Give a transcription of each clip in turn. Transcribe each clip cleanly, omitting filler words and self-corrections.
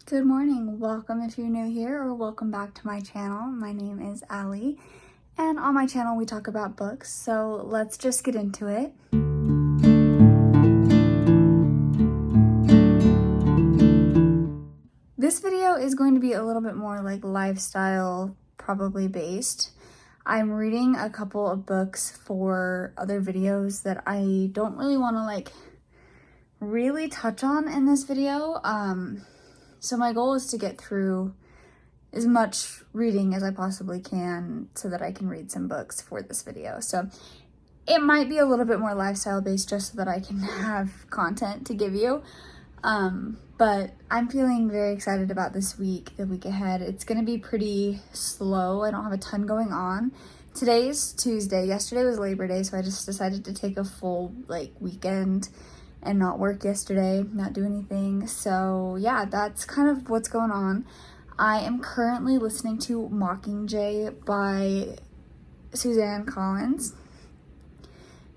Good morning, welcome if you're new here or welcome back to my channel. My name is Allie and on my channel we talk about books, so let's just get into it. This video is going to be a little bit more like lifestyle probably based. I'm reading a couple of books for other videos that I don't really want to really touch on in this video. So my goal is to get through as much reading as I possibly can so that I can read some books for this video. So it might be a little bit more lifestyle based just so that I can have content to give you. But I'm feeling very excited about this week, the week ahead. It's going to be pretty slow. I don't have a ton going on. Today's Tuesday. Yesterday was Labor Day, so I just decided to take a full weekend and not work yesterday, not do anything. So yeah, that's kind of what's going on. I am currently listening to Mockingjay by Suzanne Collins,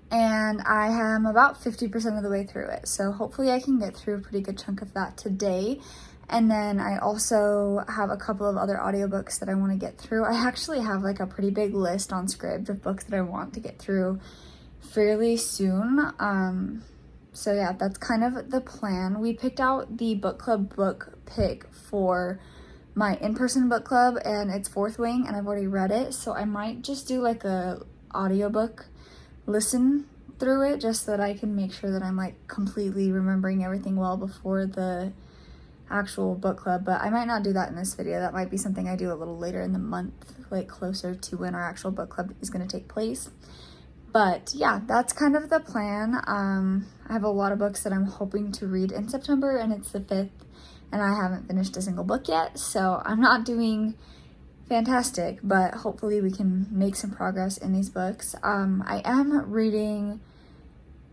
and I am about 50% of the way through it. So hopefully I can get through a pretty good chunk of that today. And then I also have a couple of other audiobooks that I want to get through. I actually have a pretty big list on Scribd of books that I want to get through fairly soon. So yeah, that's kind of the plan. We picked out the book club book pick for my in-person book club, and it's Fourth Wing, and I've already read it. So I might just do a audiobook listen through it just so that I can make sure that I'm completely remembering everything well before the actual book club. But I might not do that in this video. That might be something I do a little later in the month, closer to when our actual book club is going to take place. But yeah, that's kind of the plan. I have a lot of books that I'm hoping to read in September, and it's the 5th, and I haven't finished a single book yet, so I'm not doing fantastic, but hopefully we can make some progress in these books. I am reading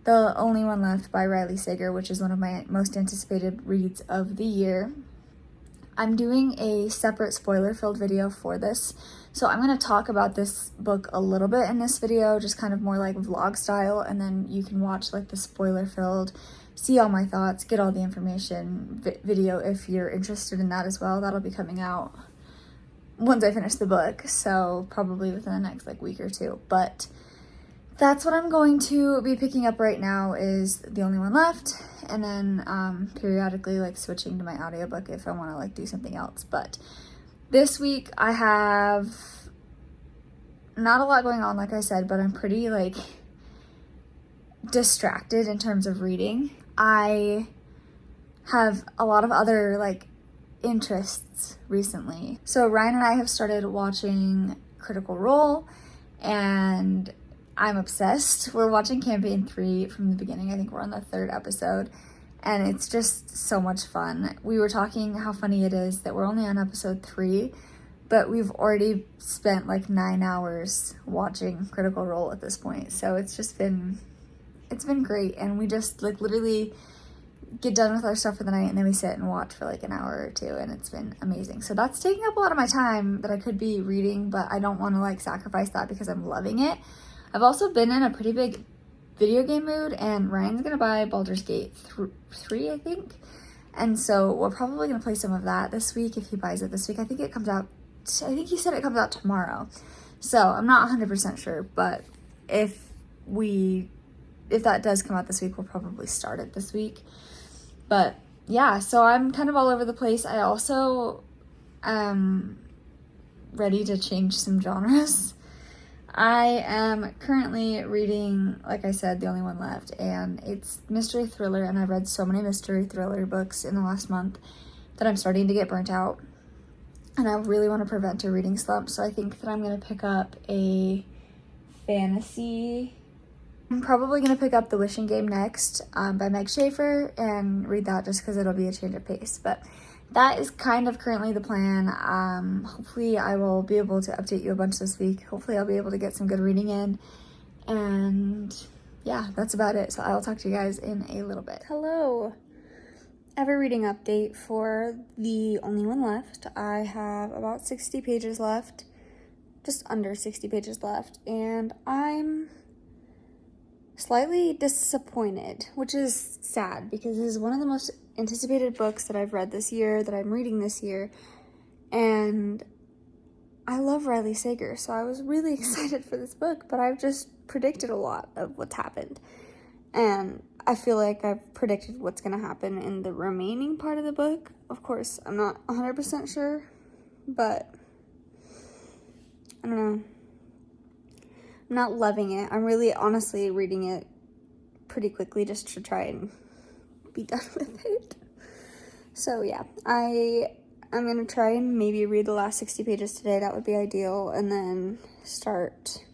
The Only One Left by Riley Sager, which is one of my most anticipated reads of the year. I'm doing a separate spoiler-filled video for this, so I'm going to talk about this book a little bit in this video, just kind of more vlog style, and then you can watch the spoiler-filled, see all my thoughts, get all the information video if you're interested in that as well. That'll be coming out once I finish the book, so probably within the next week or two. But that's what I'm going to be picking up right now, is The Only One Left, and then periodically switching to my audiobook if I want to do something else. But this week I have not a lot going on, like I said, but I'm pretty distracted in terms of reading. I have a lot of other interests recently. So Ryan and I have started watching Critical Role, and I'm obsessed. We're watching campaign 3 from the beginning. I think we're on the 3rd episode, and it's just so much fun. We were talking how funny it is that we're only on episode 3, but we've already spent 9 hours watching Critical Role at this point. So it's been great, and we just literally get done with our stuff for the night, and then we sit and watch for an hour or two, and it's been amazing. So that's taking up a lot of my time that I could be reading, but I don't want to sacrifice that because I'm loving it. I've also been in a pretty big video game mood, and Ryan's gonna buy Baldur's Gate 3, I think. And so we're probably gonna play some of that this week if he buys it this week. I think he said it comes out tomorrow. So I'm not 100% sure, but if that does come out this week, we'll probably start it this week. But yeah, so I'm kind of all over the place. I also am ready to change some genres. I am currently reading, like I said, The Only One Left, and it's mystery thriller, and I've read so many mystery thriller books in the last month that I'm starting to get burnt out, and I really want to prevent a reading slump, so I think that I'm going to pick up a fantasy. I'm probably going to pick up The Wishing Game next by Meg Schaefer and read that just because it'll be a change of pace, but that is kind of currently the plan. Hopefully I will be able to update you a bunch this week. Hopefully I'll be able to get some good reading in. And yeah, that's about it. So I'll talk to you guys in a little bit. Hello. I have a reading update for The Only One Left. I have about 60 pages left, just under 60 pages left, and I'm slightly disappointed, which is sad because this is one of the most anticipated books that I've read this year, that I'm reading this year, and I love Riley Sager, so I was really excited for this book, but I've just predicted a lot of what's happened, and I feel like I've predicted what's going to happen in the remaining part of the book. Of course, I'm not 100% sure, but I don't know. I'm not loving it. I'm really honestly reading it pretty quickly just to try and be done with it. So yeah, I'm going to try and maybe read the last 60 pages today. That would be ideal. And then start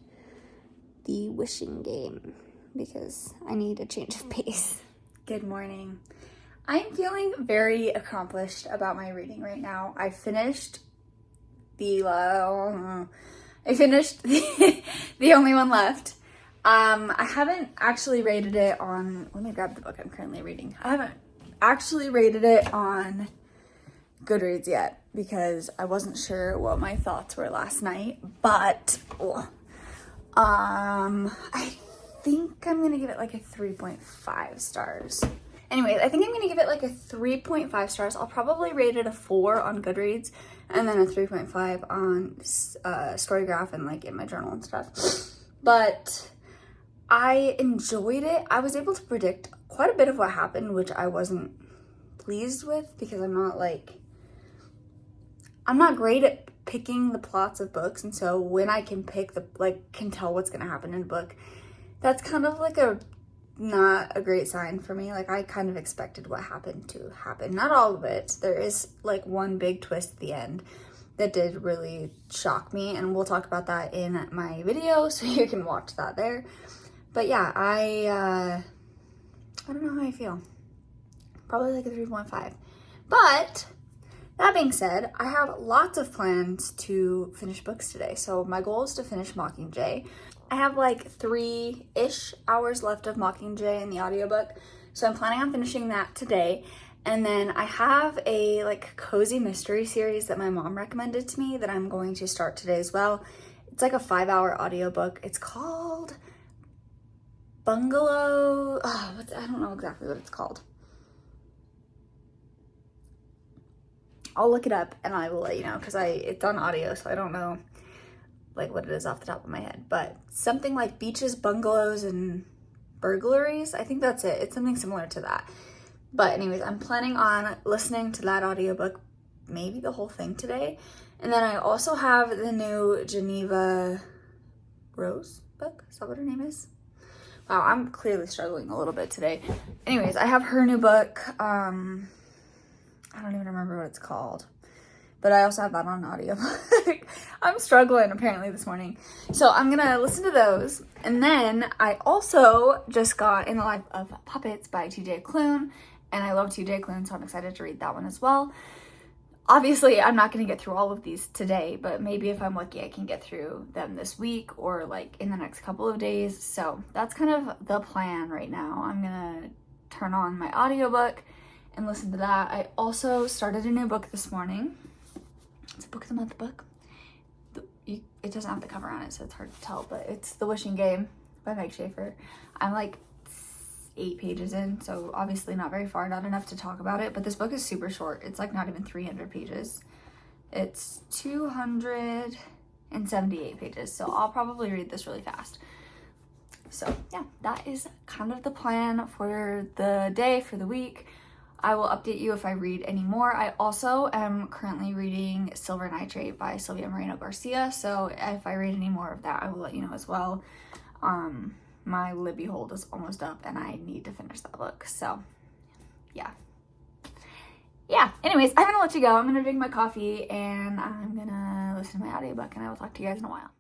the wishing game because I need a change of pace. Good morning. I'm feeling very accomplished about my reading right now. I finished the only one left. I haven't actually rated it on, let me grab the book I'm currently reading. I haven't actually rated it on Goodreads yet because I wasn't sure what my thoughts were last night, but I think I'm gonna give it like a 3.5 stars. Anyways, I think I'm gonna give it like a 3.5 stars. I'll probably rate it a 4 on Goodreads and then a 3.5 on Storygraph and like in my journal and stuff. But I enjoyed it. I was able to predict quite a bit of what happened, which I wasn't pleased with because I'm not great at picking the plots of books, and so when I can pick can tell what's gonna happen in a book, that's kind of like not a great sign for me. Like I kind of expected what happened to happen. Not all of it. There is like one big twist at the end that did really shock me, and we'll talk about that in my video, so you can watch that there. But yeah, I don't know how I feel. Probably like a 3.5. But that being said, I have lots of plans to finish books today. So my goal is to finish Mockingjay. I have like 3-ish hours left of Mockingjay in the audiobook. So I'm planning on finishing that today. And then I have a like cozy mystery series that my mom recommended to me that I'm going to start today as well. It's like a 5-hour audiobook. It's called Bungalow. I don't know exactly what it's called. I'll look it up and I will let you know because it's on audio, so I don't know like what it is off the top of my head. But something like Beaches, Bungalows, and Burglaries. I think that's it. It's something similar to that. But anyways, I'm planning on listening to that audiobook, maybe the whole thing today. And then I also have the new Geneva Rose book. Is that what her name is? Wow, I'm clearly struggling a little bit today. Anyways, I have her new book. I don't even remember what it's called. But I also have that on audio. I'm struggling apparently this morning. So I'm gonna listen to those. And then I also just got In the Life of Puppets by TJ Klune. And I love TJ Klune, so I'm excited to read that one as well. Obviously, I'm not gonna get through all of these today, but maybe if I'm lucky, I can get through them this week or like in the next couple of days. So that's kind of the plan right now. I'm gonna turn on my audiobook and listen to that. I also started a new book this morning. It's a Book of the Month book. It doesn't have the cover on it, so it's hard to tell, but it's The Wishing Game by Meg Schaefer. I'm like 8 pages in, so obviously not very far, not enough to talk about it, but this book is super short. It's like not even 300 pages. It's 278 pages, so I'll probably read this really fast. So yeah, that is kind of the plan for the day, for the week. I will update you if I read any more. I also am currently reading Silver Nitrate by Sylvia Moreno Garcia, so if I read any more of that, I will let you know as well. My Libby hold is almost up and I need to finish that book, so yeah. Anyways, I'm gonna let you go. I'm gonna drink my coffee and I'm gonna listen to my audiobook, and I will talk to you guys in a while.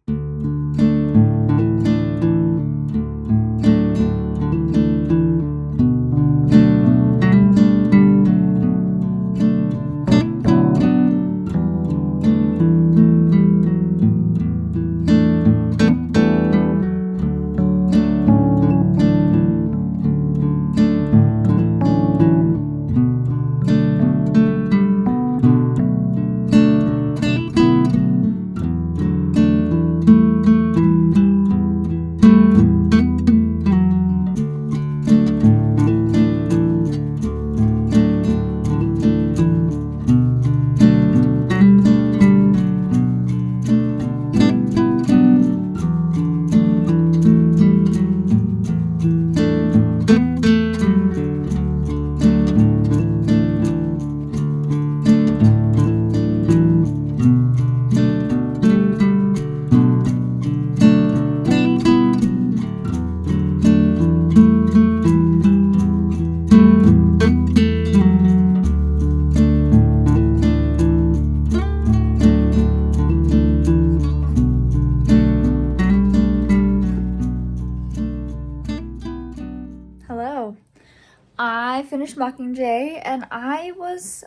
finished Mockingjay and I was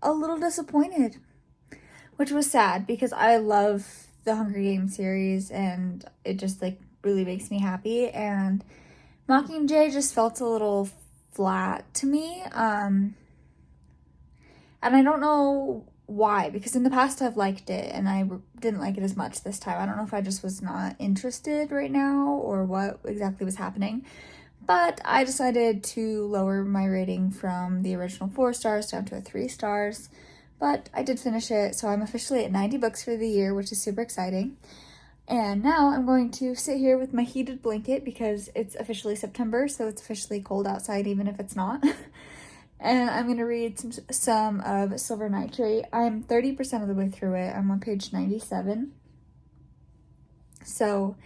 a little disappointed, which was sad because I love the Hunger Games series and it just like really makes me happy, and Mockingjay just felt a little flat to me. And I don't know why, because in the past I've liked it and I didn't like it as much this time. I don't know if I just was not interested right now or what exactly was happening, but I decided to lower my rating from the original 4 stars down to 3 stars, but I did finish it, so I'm officially at 90 books for the year, which is super exciting. And now I'm going to sit here with my heated blanket because it's officially September, so it's officially cold outside even if it's not. And I'm going to read some of Silver Nitrate. I'm 30% of the way through it. I'm on page 97. So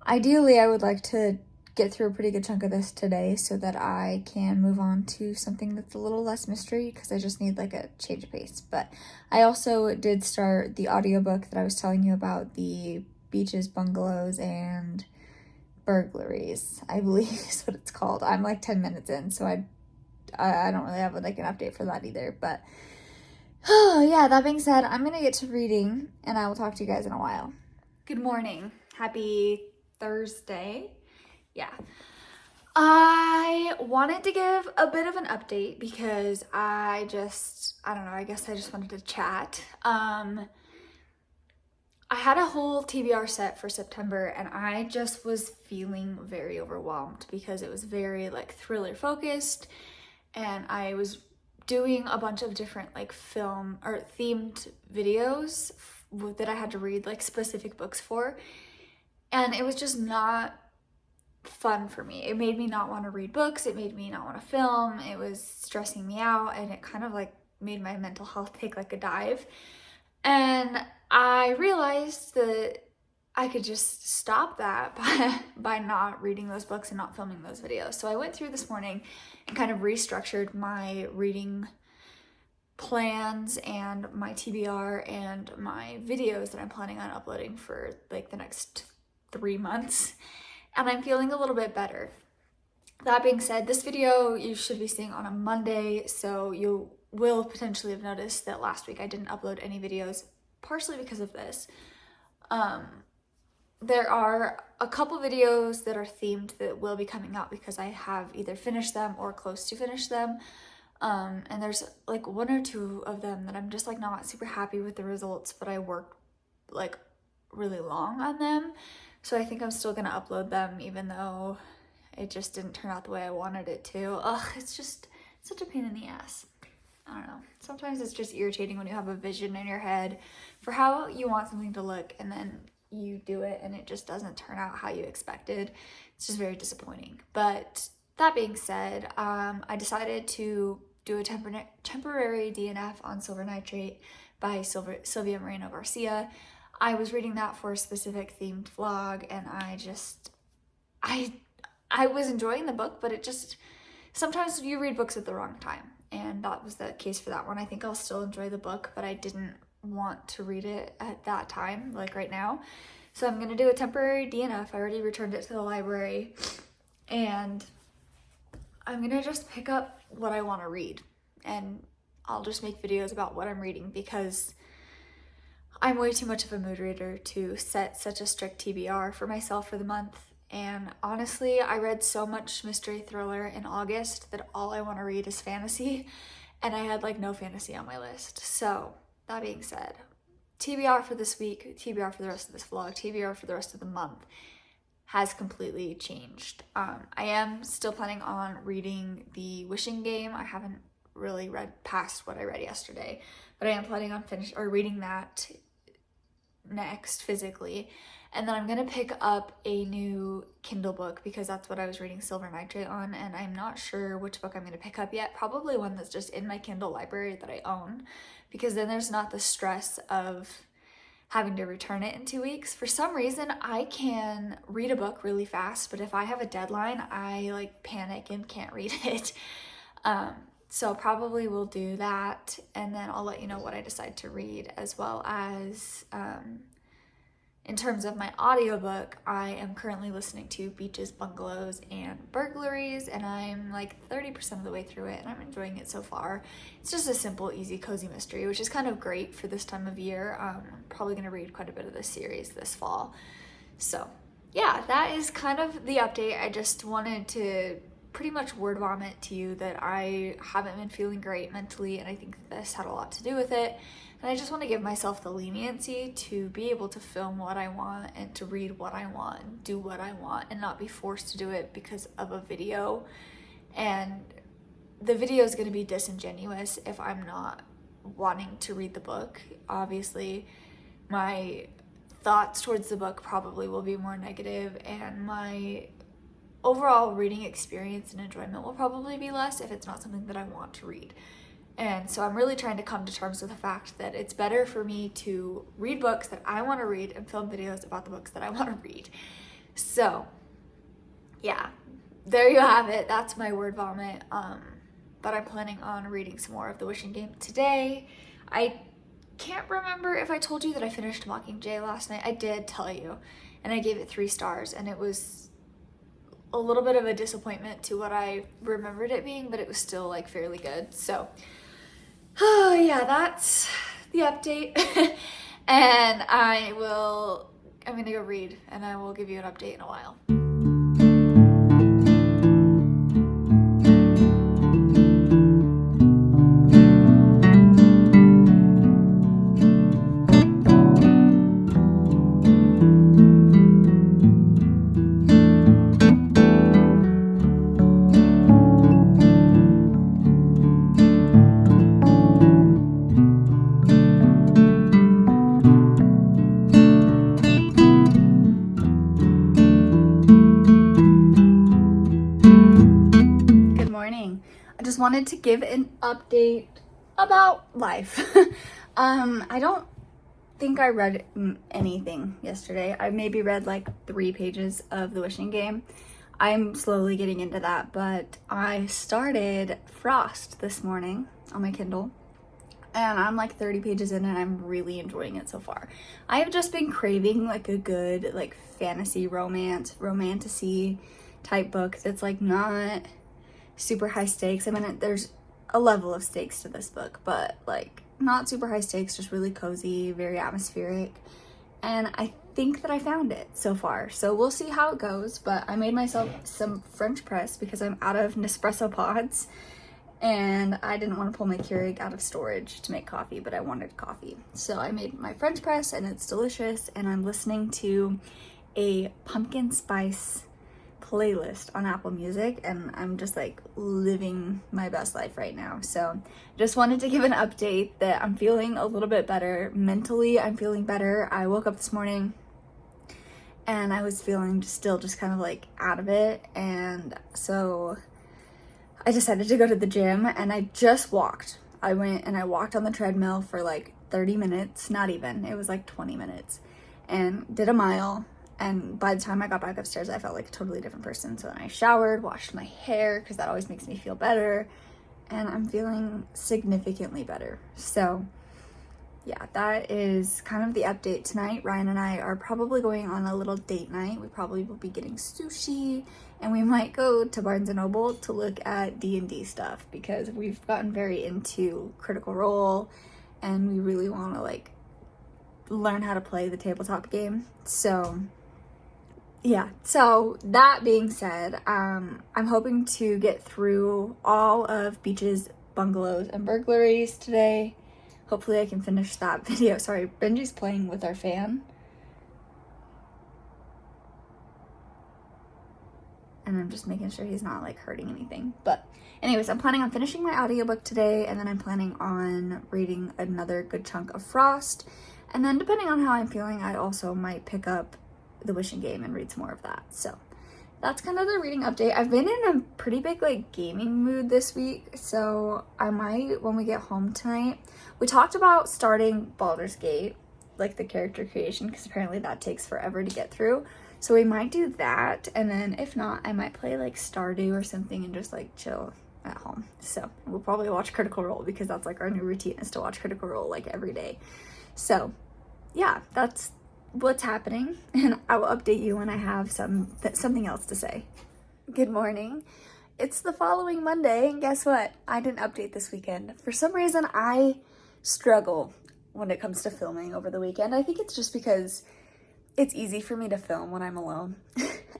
ideally I would like to get through a pretty good chunk of this today so that I can move on to something that's a little less mystery, because I just need like a change of pace. But I also did start the audiobook that I was telling you about, the Beaches, Bungalows, and Burglaries, I believe is what it's called. I'm like 10 minutes in, so I don't really have like an update for that either. But yeah, that being said, I'm gonna get to reading and I will talk to you guys in a while. Good morning. Happy Thursday. Yeah. I wanted to give a bit of an update because I don't know, I guess I just wanted to chat. I had a whole TBR set for September and I just was feeling very overwhelmed because it was very like thriller focused, and I was doing a bunch of different like film or themed videos that I had to read like specific books for, and it was just not fun for me. It made me not want to read books, it made me not want to film, it was stressing me out, and it kind of like made my mental health take like a dive. And I realized that I could just stop that by not reading those books and not filming those videos. So I went through this morning and kind of restructured my reading plans and my TBR and my videos that I'm planning on uploading for like the next 3 months. And I'm feeling a little bit better. That being said, this video you should be seeing on a Monday, so you will potentially have noticed that last week I didn't upload any videos, partially because of this. There are a couple videos that are themed that will be coming out because I have either finished them or close to finish them. And there's like 1 or 2 of them that I'm just like not super happy with the results, but I worked like really long on them. So I think I'm still gonna upload them even though it just didn't turn out the way I wanted it to. Ugh, it's just such a pain in the ass. I don't know. Sometimes it's just irritating when you have a vision in your head for how you want something to look and then you do it and it just doesn't turn out how you expected. It's just very disappointing. But that being said, I decided to do a temporary DNF on Silver Nitrate by Sylvia Moreno Garcia. I was reading that for a specific themed vlog, and I was enjoying the book, but it just, sometimes you read books at the wrong time, and that was the case for that one. I think I'll still enjoy the book, but I didn't want to read it at that time, like right now. So I'm gonna do a temporary DNF. I already returned it to the library, and I'm gonna just pick up what I want to read, and I'll just make videos about what I'm reading because I'm way too much of a mood reader to set such a strict TBR for myself for the month. And honestly, I read so much mystery thriller in August that all I want to read is fantasy, and I had like no fantasy on my list. So that being said, TBR for this week, TBR for the rest of this vlog, TBR for the rest of the month has completely changed. I am still planning on reading The Wishing Game. I haven't really read past what I read yesterday, but I am planning on reading that next physically. And then I'm gonna pick up a new Kindle book because that's what I was reading Silver Nitrate on, and I'm not sure which book I'm gonna pick up yet. Probably one that's just in my Kindle library that I own, because then there's not the stress of having to return it in 2 weeks. For some reason, I can read a book really fast, but if I have a deadline, I like panic and can't read it. So probably will do that, and then I'll let you know what I decide to read, as well as in terms of my audiobook, I am currently listening to Beaches, Bungalows, and Burglaries, and I'm like 30% of the way through it, and I'm enjoying it so far. It's just a simple, easy, cozy mystery, which is kind of great for this time of year. I'm probably going to read quite a bit of this series this fall. So yeah, that is kind of the update. I just wanted to pretty much word vomit to you that I haven't been feeling great mentally, and I think this had a lot to do with it. And I just want to give myself the leniency to be able to film what I want and to read what I want and do what I want and not be forced to do it because of a video. And the video is going to be disingenuous if I'm not wanting to read the book. Obviously, my thoughts towards the book probably will be more negative, and my overall reading experience and enjoyment will probably be less if it's not something that I want to read. And so I'm really trying to come to terms with the fact that it's better for me to read books that I want to read and film videos about the books that I want to read. So yeah, there you have it. That's my word vomit. But I'm planning on reading some more of The Wishing Game today. I can't remember if I told you that I finished Mockingjay last night. I did tell you, and I gave it 3 stars, and it was a little bit of a disappointment to what I remembered it being, but it was still like fairly good. So oh yeah, that's the update. And I'm gonna go read, and I will give you an update in a while. I just wanted to give an update about life. I don't think I read anything yesterday. I maybe read like 3 pages of The Wishing Game. I'm slowly getting into that, but I started Frost this morning on my Kindle, and I'm like 30 pages in, and I'm really enjoying it so far. I have just been craving like a good like fantasy romantasy type book that's like not super high stakes. I mean, there's a level of stakes to this book, but like not super high stakes, just really cozy, very atmospheric. And I think that I found it so far. So we'll see how it goes, but I made myself some French press because I'm out of Nespresso pods, and I didn't want to pull my Keurig out of storage to make coffee, but I wanted coffee. So I made my French press, and it's delicious, and I'm listening to a pumpkin spice playlist on Apple Music, and I'm just like living my best life right now. So just wanted to give an update that I'm feeling a little bit better mentally. I'm feeling better. I woke up this morning and I was feeling still just kind of like out of it, and so I decided to go to the gym, and I just walked. I went and I walked on the treadmill for like 30 minutes, not even, it was like 20 minutes, and did a mile. And by the time I got back upstairs, I felt like a totally different person. So then I showered, washed my hair, because that always makes me feel better. And I'm feeling significantly better. So yeah, that is kind of the update tonight. Ryan and I are probably going on a little date night. We probably will be getting sushi, and we might go to Barnes & Noble to look at D&D stuff, because we've gotten very into Critical Role, and we really want to like learn how to play the tabletop game. So yeah, so that being said, I'm hoping to get through all of Beaches, Bungalows, and Burglaries today. Hopefully I can finish that video. Sorry, Benji's playing with our fan. And I'm just making sure he's not like hurting anything. But anyways, I'm planning on finishing my audiobook today, and then I'm planning on reading another good chunk of Frost. And then depending on how I'm feeling, I also might pick up The Wishing Game and read some more of that. So that's kind of the reading update. I've been in a pretty big like gaming mood this week, so I might, when we get home tonight, we talked about starting Baldur's Gate, like the character creation, because apparently that takes forever to get through. So we might do that, and then if not, I might play like Stardew or something and just like chill at home. So we'll probably watch Critical Role, because that's like our new routine, is to watch Critical Role like every day. So yeah, that's what's happening, and I will update you when I have something else to say. Good morning. It's the following Monday, and guess what? I didn't update this weekend. For some reason, I struggle when it comes to filming over the weekend. I think it's just because it's easy for me to film when I'm alone.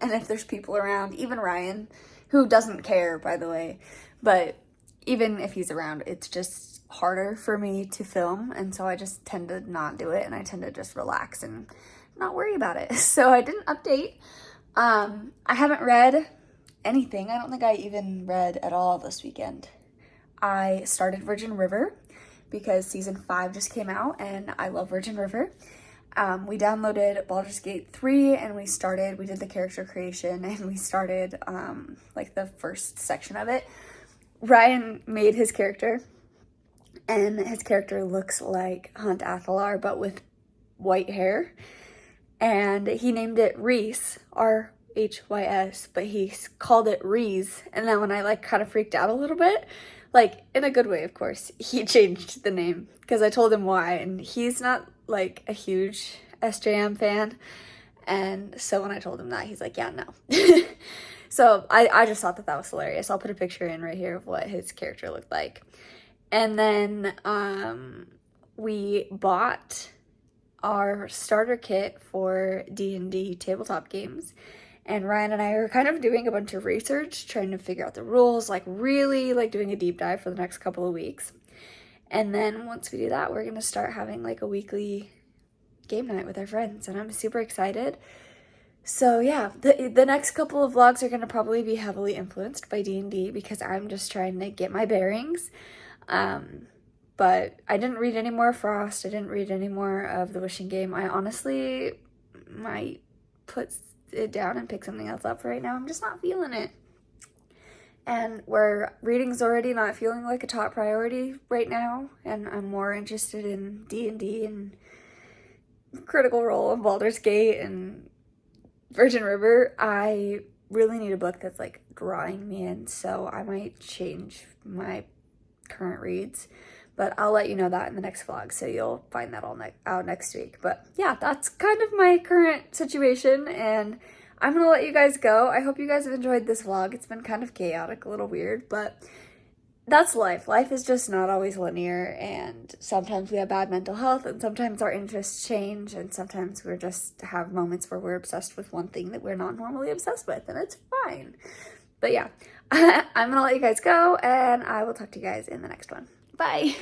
And if there's people around, even Ryan, who doesn't care, by the way, but even if he's around, it's just harder for me to film. And so I just tend to not do it, and I tend to just relax and not worry about it. So I didn't update. I haven't read anything. I don't think I even read at all this weekend. I started Virgin River because season 5 just came out, and I love Virgin River. We downloaded Baldur's Gate 3, and we did the character creation, and we started like the first section of it. Ryan made his character, and his character looks like Hunt Athalar, but with white hair. And he named it Reese, R-H-Y-S, but he called it Reese. And then when I like kind of freaked out a little bit, like in a good way, of course, he changed the name because I told him why. And he's not like a huge SJM fan. And so when I told him that, he's like, yeah, no. So I just thought that was hilarious. I'll put a picture in right here of what his character looked like. And then we bought our starter kit for D&D tabletop games. And Ryan and I are kind of doing a bunch of research, trying to figure out the rules, like really like doing a deep dive for the next couple of weeks. And then once we do that, we're going to start having like a weekly game night with our friends, and I'm super excited. So yeah, the next couple of vlogs are going to probably be heavily influenced by D&D because I'm just trying to get my bearings. But I didn't read any more Frost. I didn't read any more of The Wishing Game. I honestly might put it down and pick something else up for right now. I'm just not feeling it. And where reading's already not feeling like a top priority right now, and I'm more interested in D&D and Critical Role and Baldur's Gate and Virgin River, I really need a book that's like drawing me in, so I might change my current reads. But I'll let you know that in the next vlog, so you'll find that all out next week. But yeah, that's kind of my current situation, and I'm gonna let you guys go. I hope you guys have enjoyed this vlog. It's been kind of chaotic, a little weird, but that's life. Life is just not always linear, and sometimes we have bad mental health, and sometimes our interests change, and sometimes we just have moments where we're obsessed with one thing that we're not normally obsessed with, and it's fine. But yeah, I'm gonna let you guys go, and I will talk to you guys in the next one. Bye.